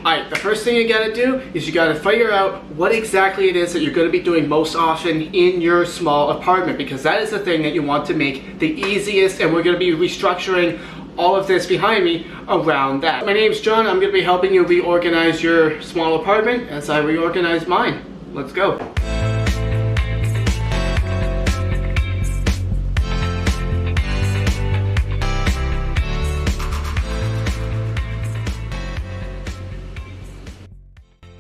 Alright, the first thing you gotta do is you gotta figure out what exactly it is that you're gonna be doing most often in your small apartment, because that is the thing that you want to make the easiest, and we're gonna be restructuring all of this behind me around that. My name's John. I'm gonna be helping you reorganize your small apartment as I reorganize mine. Let's go.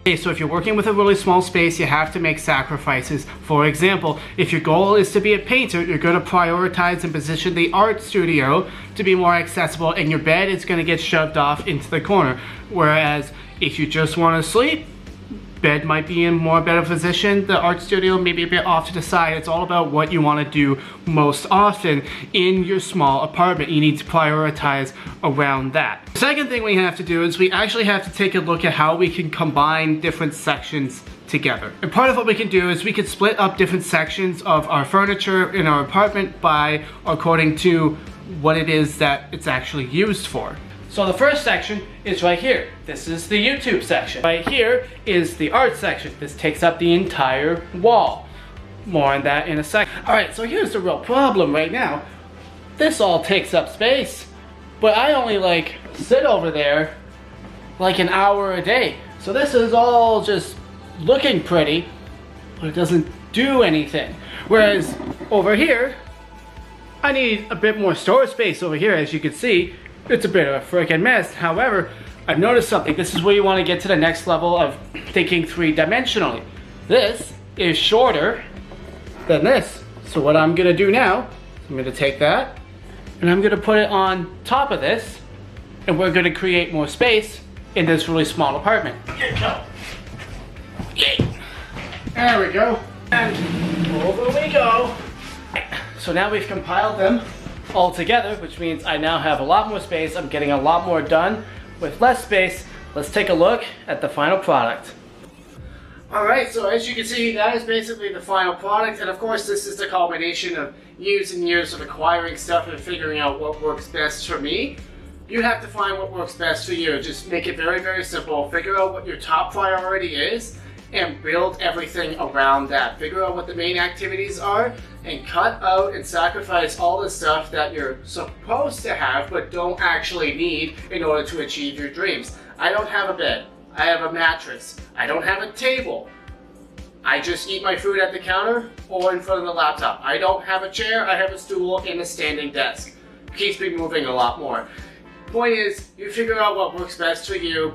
Okay, so if you're working with a really small space, you have to make sacrifices. For example, if your goal is to be a painter, you're going to prioritize and position the art studio to be more accessible, and your bed is going to get shoved off into the corner. Whereas if you just want to sleep, bed might be in more better position, the art studio maybe a bit off to the side. It's all about what you want to do most often in your small apartment. You need to prioritize around that. The second thing we have to do is we actually have to take a look at how we can combine different sections together. And part of what we can do is we can split up different sections of our furniture in our apartment by according to what it is that it's actually used for. So the first section is right here. This is the YouTube section. Right here is the art section. This takes up the entire wall. More on that in a second. Alright, so here's the real problem right now. This all takes up space, but I only sit over there like an hour a day. So this is all just looking pretty, but it doesn't do anything. Whereas over here, I need a bit more storage space over here. As you can see, it's a bit of a freaking mess. However, I've noticed something. This is where you want to get to the next level of thinking three-dimensionally. This is shorter than this. So what I'm going to do now, I'm going to take that and I'm going to put it on top of this, and we're going to create more space in this really small apartment. Here we go. Yay. There we go. And over we go. So now we've compiled them all together, which means I now have a lot more space. I'm getting a lot more done with less space. Let's take a look at the final product. Alright, so as you can see, that is basically the final product, and of course this is the culmination of years and years of acquiring stuff and figuring out what works best for me. You have to find what works best for you. Just make it very, very simple. Figure out what your top priority is and build everything around that. Figure out what the main activities are and cut out and sacrifice all the stuff that you're supposed to have but don't actually need in order to achieve your dreams. I don't have a bed. I have a mattress. I don't have a table. I just eat my food at the counter or in front of the laptop. I don't have a chair. I have a stool and a standing desk. Keeps me moving a lot more. Point is, you figure out what works best for you.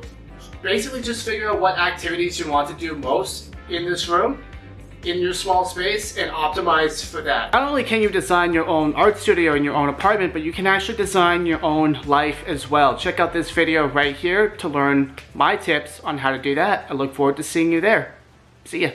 Basically just figure out what activities you want to do most in this room, in your small space, and optimize for that. Not only can you design your own art studio in your own apartment, but you can actually design your own life as well. Check out this video right here to learn my tips on how to do that. I look forward to seeing you there. See ya.